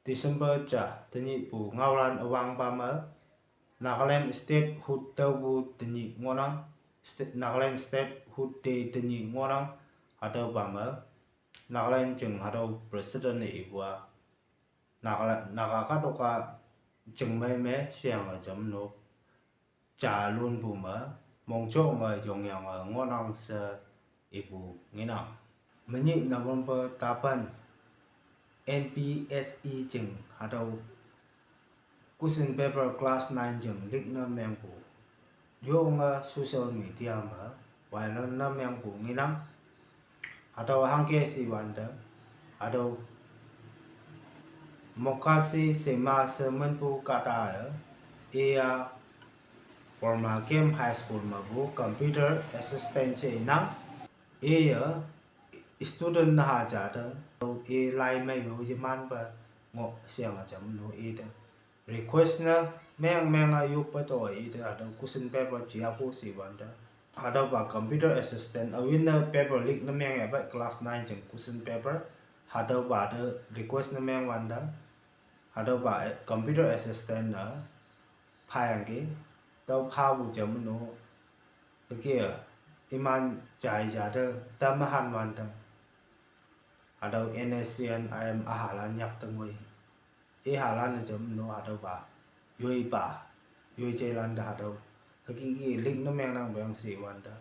December cha tanyi pu ngawlan awang pa ma Nagaland State hut bu tanyi ngonang Nagaland State hut te tanyi ngonang atau pa ma Nagaland jeng atau president ni ibua nakakatoka jeng me siang jam no cha luôn bu ma mong cho nga yong yang ngonang sa ibu nginang menyi November tapan NPSE jeng atau question paper class 9 jeng lik na meng bu yo nga social media ma wai na meng bu nginang atau hangke si wanda atau mokasi sema semen bu kata ia forma game high school ma bu computer assistant nang ia student na jada e lai mai yo yaman ba ngo siang jam no e da request na meng ayu pa to e da ada question paper chia ko si wanda ada ba computer assistant awin na paper leak na meng ba class 9 jeng question paper ada ba da request na meng wanda ada ba computer assistant na phang ke tao pha bu jam no kia iman jai jada tamahan wanda ada NSCN IM ahalan yak tengoi halan jam no ada ba yoi jelan da ada haki link no meng nang bang si wanda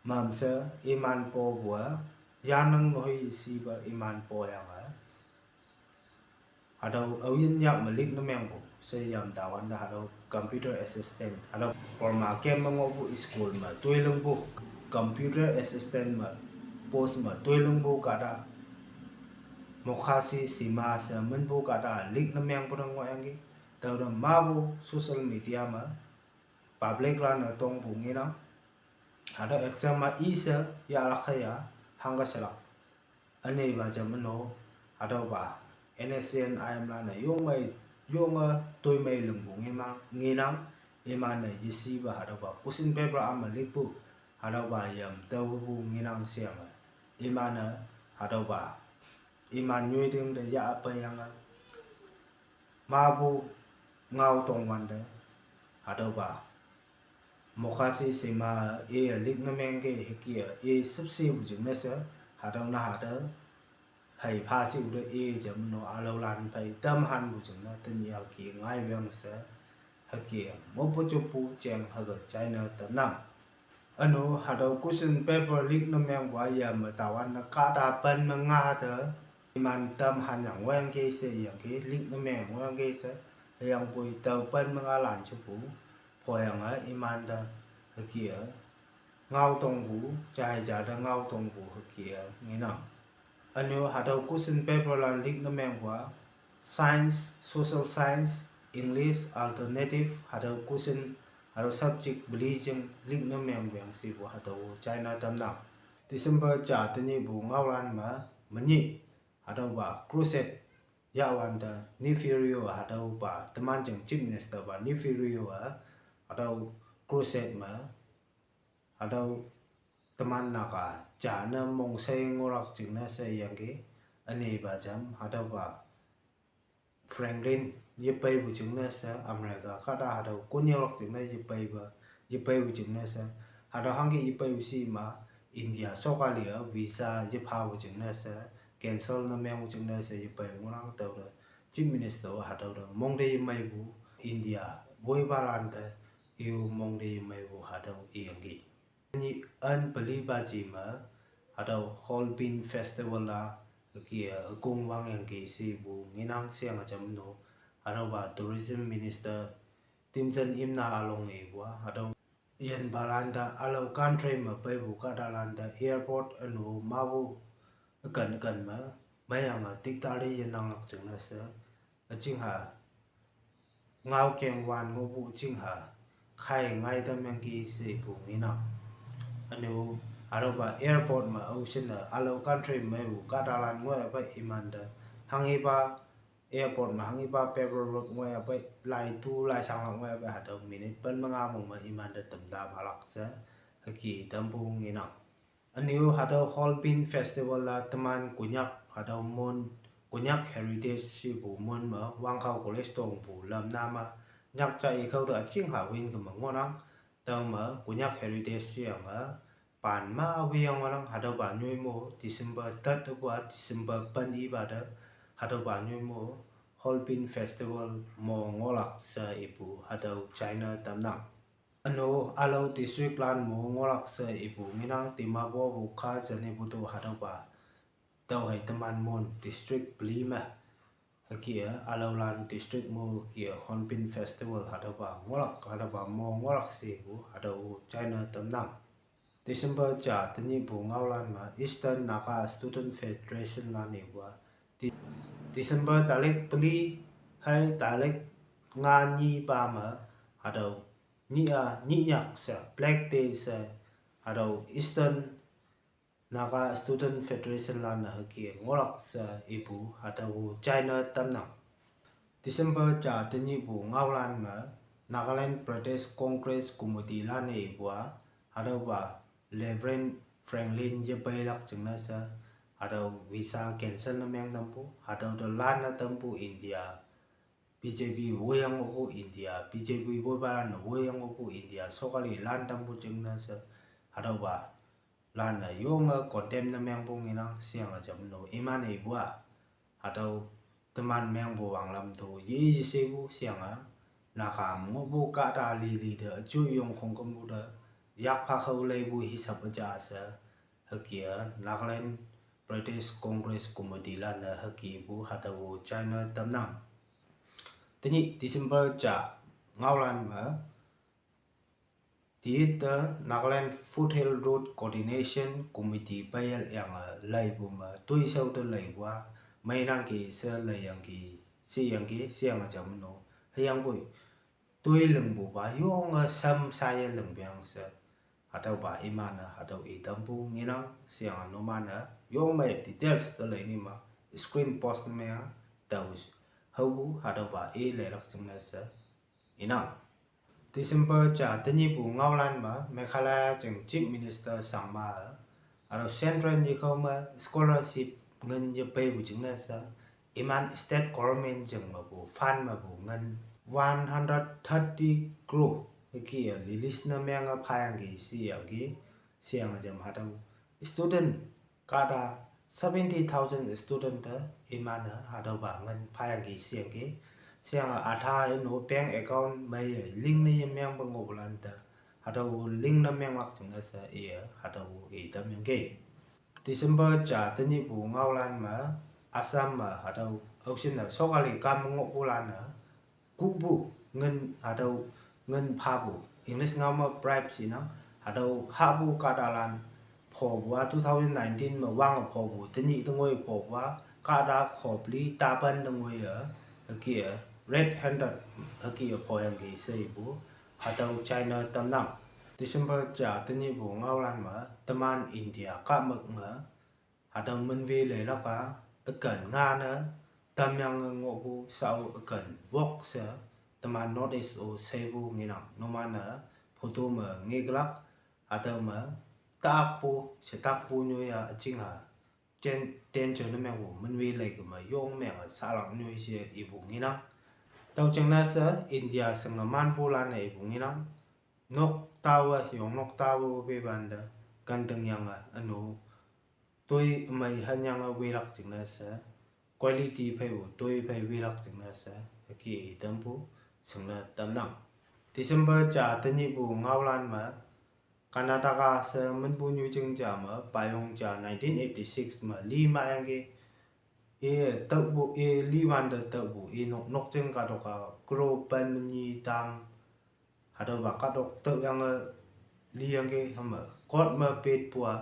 mam se iman po bua yanang no hi si ba iman po yang ada awin yak malik no meng bu se yam da wanda ada computer assistant ada forma kem mangobu school ma toilung bu computer assistant ma post ma toilung bu kada mokasi sima sa men bu kada lik na meng purang wa yangi tau da mabu social media ma public la na tong bu ngi na ada exam ma isa ya la khaya hanga salak ane ba jam no ada ba NSCN IM la na yung toy mai lung bu ngi na ima na yisi ba ada ba question paper am lik bu ada ba yam tau bu ngi nang siang ima na ada ba iman nyui ding de ya apa yang mabu ngau tong wanda ada ba mokasi sema lik na meng ke kia subsi bu jing na sa ada na ada hai pha si u de jam no alo lan pai tam han bu jing na tin ya ki ngai bang sa hakia mo po chu pu cheng ha ga China tam nam anu ada question paper lik na meng wa ya ma tawan na ka da pan ma nga ta iman tam han yang wang ke se yang ke lik na meng wang ke se yang pui tau pan ma nga lan chu pu po yang iman da kia ngau tong bu chai ja da ngau tong bu kia ni na anu ada question paper lan lik na meng wa science social science English alternative ada question ada subject beli jeng lik na meng yang si bu ada China tam na December cha tani bu ngau lan ma menyi ada ba crusade ya wanda Nifirio ada ba teman jeng chief minister ba Nifirio ada crusade ma ada teman naka jana mong say ngorak jeng na say yang ke ane ba jam ada ba Franklin yepai bu jeng na sa America kada ada kunyorok jeng na yepai bu jeng na sa ada hangi yepai bu si ma India sokalia visa yepa bu jeng na sa cancel na meng bu jeng na sa yepai ngorang tau da chief minister ada da mong de mai bu India boy balanda yu mong de mai bu ada iangi ni unbelievable jima ada Holbein festival la kia kung wang yang ke si bu nginang siang jam no ada ba tourism minister Timson imna along e wa ada yan balanda alo country ma pai bu ka dalanda airport anu mabu kan ma mayang tik tali yan nang chung na sa ching ha ngau keng wan ngo bu ching ha khai ngai da meng ki si bu nginang anu ada ba airport ma ocean alo country ma bu ka dalan ngo ba imanda hangi ba airport ma hangi ba paperwork ngo ba lai tu lai sang ngo ba hado minute pen manga mong ma imanda tamda balak sa haki tampu nginang anu hado Holbein festival la teman kunyak hado mon Kunyak heritage si bu mun mà wang khâu cholesterol bu lam nam mà nhắc chạy khâu được chiang hạ win cái mà ngon lắm tao mà kunyak heritage si mà pan ma wiang orang hado ba nyui mo December tat wa December pan i ba da hado ba nyui mo Holpin festival mo ngolak sa ibu hado China tamnang ano alo district plan mo ngolak sa ibu minang timabo bu kha jane bu to hado ba tàu hay tâm an môn district bli mà kia alaulan district mo kia Hornbill festival hada ba mo ngolak si bu hada China tam nang December cha tani bu ngaulan ma Eastern Naga Student Federation la ni wa December talik bli hay talik nga ni ba ma hada ni nyak sa Black Days hada Eastern Naga Student Federation la na kia ngolak sa ibu hada China tam nang December cha tani bu ngaulan ma Nagaland Pradesh Congress Committee la ni wa hada ba Reverend Franklin ye bailak chungna sa hada visa cancel na myang nampu hada the lan na tampu India BJP woyang opu India BJP bobaran woyang opu India sokali lan tampu chungna sa hada ba lan na yung condemn na myang bu nginang siang jam no iman e bua hada teman myang bu wang lam tu ye sebu siang nakam ngobu ka da li de chu yung khong kom bu de yak pha khâu lei bu hi sap ja sa hakia Nagaland British Congress Committee la na haki bu hada China tamnang tini December cha ngaulan ma the Nagaland Foothill Road Coordination Committee bayal yang lai bu ma tui sau de lai wa mai nang ki sa lai yang ki si yang ki siang jam no hayang bu tui leng bu ba yong sam sa ye leng byang sa atau ba imana atau itampu nginang siang no mana yong mai details to lai ni ma screen post me tau hau atau ba e le rak chungna sa inang December cha tani bu ngaulan ma Meghalaya jeng chief minister sang ma atau central ni khau ma scholarship ngan ye pe bu chungna sa iman state government jeng ma bu fan ma bu ngan 130 crore kia lilis na myang phayang gi siang jam hadaw student kada 70,000 student imana hadaw ba ngan phayang gi siang atha no bank account mai link ni myang bango bulan ta hadaw link na myang lak chung sa hadaw e tam yang ge December cha tani bu ngaulan ma Assam ma hadaw ausin na sokali kam ngo bulan na kubu ngan hadaw ngan phabu English ngama bribe sinang hadaw habu kadalan phobwa 2019 ma wang phobu tani tngoi phobwa kada khopli taban tngoi kia red handed kia phoyang gi seibu hadaw China tamnang December cha tani bu ngaulan ma taman India ka mak ma hadaw menve le la ka akan nga na tamyang ngobu sau akan wok sa teman notice o sebu nginang nomana photo ma ngeglak atau ma tapu setapu nyoya cingha ten chen na meng men we lai ma yong meng salang nyoy se ibu nginang tau changna sa India sangaman bulan na ibu nginang nok tawa yong nok tawa be banda kanteng yang anu toi mai hanyang welak chingna sa quality phai bu toi phai welak chingna sa ki tampu sengna tamnang December cha tani bu ngaulan ma Karnataka sa menbu nyu jeng ja ma payong cha 1986 ma li ma yang ge tau bu li wan da tau bu nok nok jeng ka do ka gro pan ni tang hada ba ka dok tau yang li yang ge hama kot ma pet pua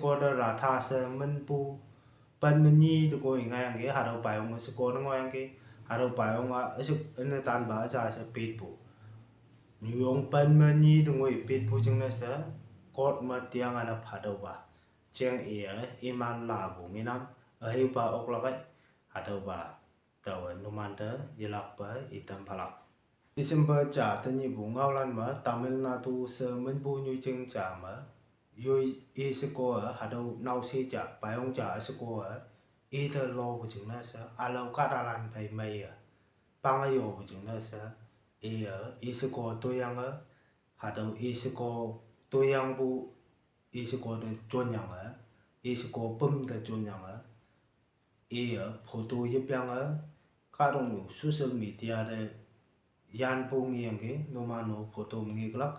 ko da ra tha sa menbu pan ni do ko nga yang ge hada payong sa ko ngo yang ge hada payong asuk na tan ba sa pet pu Nyong pan mani dungoi pit pujung nasa kot matiang ana phadaw ba cheng iman la bu nginam ahi ba oklakai hadaw ba taw numanta yelak ba itam phalak December cha tani bu ngaulan ma Tamil Nadu sa menbu nyu cheng cha ma yoi e sko hadaw nau se cha payong cha sko either lo của chúng nó sẽ alo cả đà lan phải mày à bang ayo của chúng nó sẽ isiko tôi yang ở hạt đầu isiko tôi yang bu isiko de chôn yang ở isiko bum de chôn yang ở photo yếp yang ở các đồng social media de yan po ngiang ke no mano photo ngi glak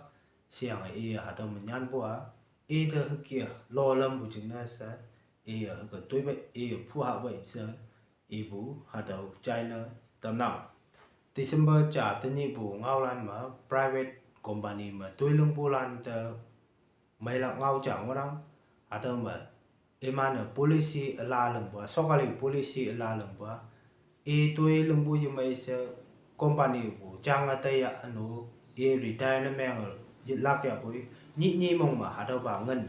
siang hạt đầu mình yan po either kia lo lam bu chúng nó sẽ cái tuổi vậy phù hợp vậy sẽ bu hạt đầu China tầm nào December trả tên nhị bu ngao lan mà private company mà tuổi lương bu lan tờ mấy là ngao chẳng có đăng hạt đầu mà emana policy la leng ba sokali policy la leng ba tuổi lương bu như mấy sẽ company bu chang ataya anu retirement lạc ya bui nhị mong mà hạt đầu ba ngân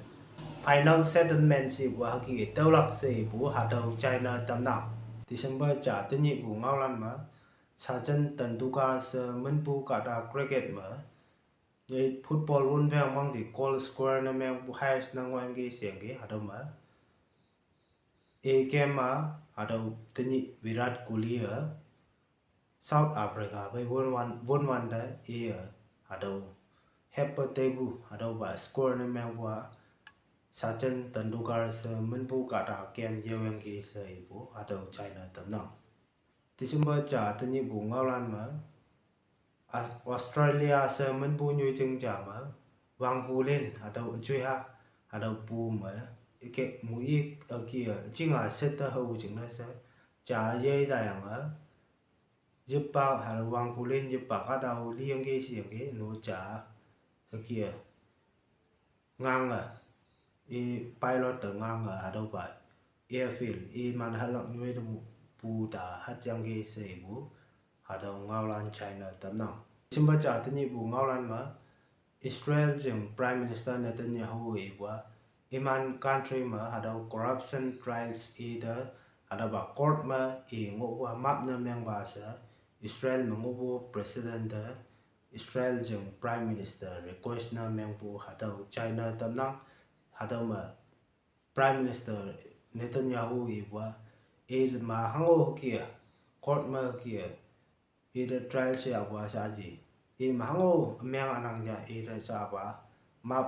final settlement si bu haki teu lak se bu hạt đầu China tam nào December trả tên nhị bu ngao lan mà Sachin Tendulkar se menpu kada cricket mà như football run về mang thì goal scorer na mang bu highest na ngang cái xiang cái hạt đầu mà game mà hạt đầu tên nhị Virat Kohli ở South Africa với vốn one đấy hạt đầu Hepa Tebu hạt đầu ba score na mang qua Sachin Tendulkar se menpu kada game yêu yang cái se bu hạt đầu China tầm nào December trả tên nhị bu ngao lan mà Australia se menpu nhui chừng trả mà vang pu lên hạt đầu chui ha hạt đầu pu mà cái mũi ở kia chính là set hậu chừng nó sẽ trả dây đại mà giúp bao hạt đầu vang pu lên giúp bao hạt đầu liêng cái gì cái nó trả ở kia ngang pilot từ ngang hạt đầu vậy airfield man hạt lặng nhui đâu pu đã hạt yang cái gì bu hạt đầu ngao lan China tầm nào December trả tên nhị bu ngao lan mà Israel jeung Prime Minister Netanyahu qua Iman country mà hạt đầu corruption trials either hạt đầu ba court mà ngô qua map nam yang ba sa Israel mà ngô bu president Israel jeung Prime Minister request nam yang bu hạt đầu China tầm nào hạt đầu mà Prime Minister Netanyahu qua mà hango kia court mà kia either trial siya qua sa gì mà hango mèo anang ja either sa ba map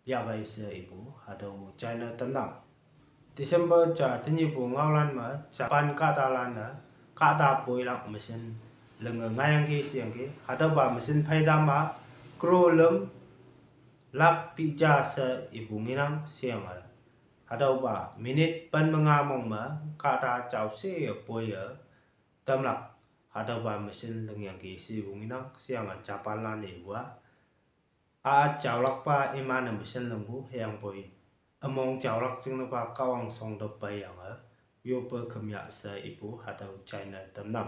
ya gai se ibu hado China tầm nào December cha tin ibu ngao lan mà Japan ka ta lan na ka ta poi lak mesin leng ngai yang ki siang ki hado ba mesin phai da ma kro lum lak ti ja se ibu nginang siang hado ba minute pan mga mong mà ka ta chau se poi tam lak hado ba mesin leng yang ki si ibu nginang siang Japan lan ni wa chào lắc pa iman mesin lembu yang boy among chào lắc sing pa kawang song do pa yang yo per khamya sa ibu hadaw China tam nam